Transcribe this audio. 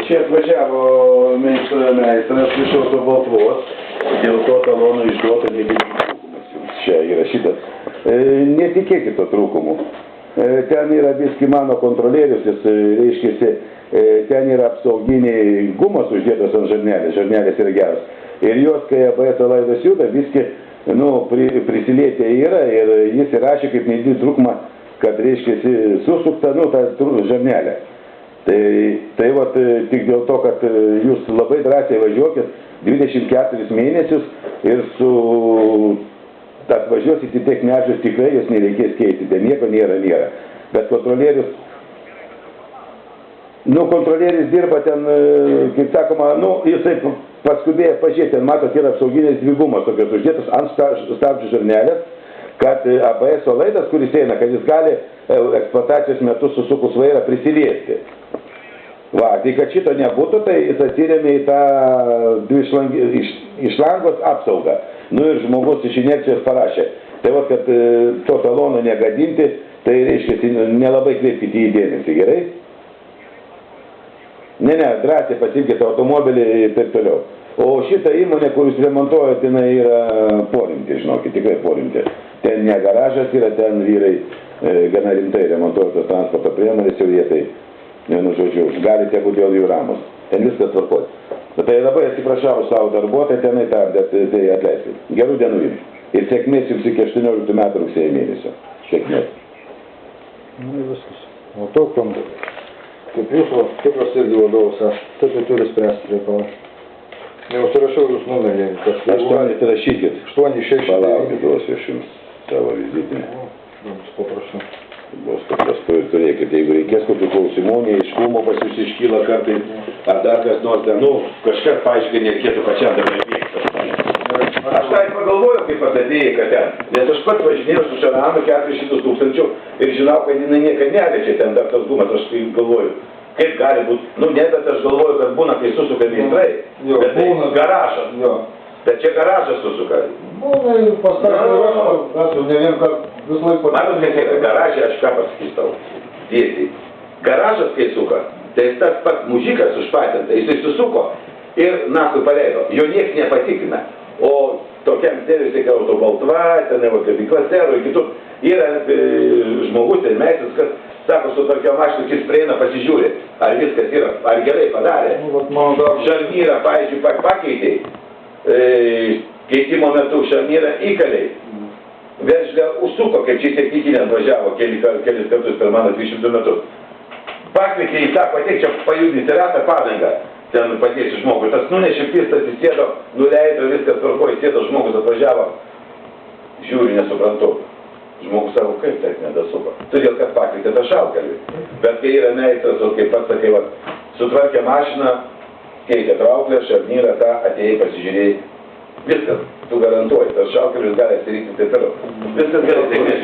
Čia atvažiavo meistras iš Auto Baltvos, dėl to talono išduoto nebeliko trūkumas jums. Čia įrašytas. Netikėkit to trūkumų. Ten yra biski mano kontrolierius, jis reiškiasi, ten yra apsauginiai gumos uždėtos ant žarnelės, žarnelės yra geras. Ir jos, kai ABS laidas juda, biski, prisilietė yra ir jis įrašė kaip nedidį trūkumą, kad reiškiasi susukta, tą žarnelę. Tai vat, tik dėl to, kad jūs labai drąsiai važiuokit 24 mėnesius ir atvažiuosit į tiek medžius, tikrai jūs nereikės keisti, ten nieko nėra. Bet kontrolierius, kontrolierius dirba ten, kaip sakoma, jisai paskubėjo pažiūrėti, ten matot, yra apsauginės dvi gumos tokios uždėtos ant stabdžių žarnelės, kad ABS laidas, kuris eina, kad jis gali eksploatacijos metu susukus vairą prisiliesti. Tai kad šito nebūtų, tai jis atsirėmė į tą išlangos apsaugą. Ir žmogus iš inercijos parašė. Tai vat, kad to talono negadinti, tai reiškia, nelabai kreipkite į dėmesį, gerai? Ne, drąsiai pasimkite automobilį ir taip toliau. O šitą įmonę, kur jūs remontuojate, jinai yra porimtė, žinokit, tikrai porimtė. Ten ne garažas yra, ten vyrai gana rimtai remontuoja tos transporto priemonės ir jie tai, žodžiu, galite būti dėl jų ramus. Ten viskas tvarkoti. Bet tai labai atsiprašau savo darbuotojai tenai tą, bet tai atleiskit. Gerų dienų jums. Ir sėkmės jums iki 18 metų rugsėjo mėnesio. Sėkmės. Viskas. O tokiam, kaip jūsų tikras irgi vadovas, taip ir turi spręsti reikalą. Neužsirašiau jūs numerį. 8 rašykit. 8-6. Palaukit, duosiu aš jums savo vizitinę. Paprašau. Bus paprastai turėkit, jeigu reikės kokių klausimų, neiškumo pas jūs iškyla kartais, ar dar kas nors, kažkas paaiškiai nereikėtų pačiam dabar vykti. Aš tai pagalvoju, kaip padadėjai, kad ten, nes aš pats važinėjau su Šaranu 400 000 ir žinau, kad jinai niekad neliečia ten dar tas gumas, aš tai galvoju, kaip gali būti, ne, bet aš galvoju, kad būna, kai susuka meistrai, bet tai garažas. Bet čia garažas susuka. Būna ir pastatymų, ne vien, kad vis laiko... Matot, kad yra garažė, aš ką pasakys tau, dėsiai. Garažas, kai suka, tai tas pats mužikas užpatenta, jisai susuko ir nakui paleido. Jo nieks nepatikina. O tokiam servise, kaip Auto Baltva, ten kaip Klasero ir kitur, yra žmogus ir meistras, kas sako, su tokia mašina, jis prieina, pasižiūri, ar viskas yra, ar gerai padarė. Žarnyrą, pavyzdžiui, pakeitė. Keitimo metu šarnyrą įkaliai. Veržlę užsuko, kaip čia technikinė atvažiavo kelis kartus per mano 200 metus. Pakvietė į sako, ateik čia pajudinti ratą padangą, ten padėsiu žmogui. Tas nunešė pistas, įsėdo, nuleido, viskas tvarko, įsėdo, žmogus atvažiavo. Žiūri, nesuprantu. Žmogus sako, kaip taip nedasuko. Todėl, kad pakvietė tą šalkalį. Bet kai yra meistras, kaip pats sakai, sutvarkė mašiną, keitė trauklę, šarnyrą, tą atėjai, pasižiūrėjai. Viskas, tu garantuoji, tas šalkelis gali atsirinkti taip toliau. Viskas gerai, sėkmės.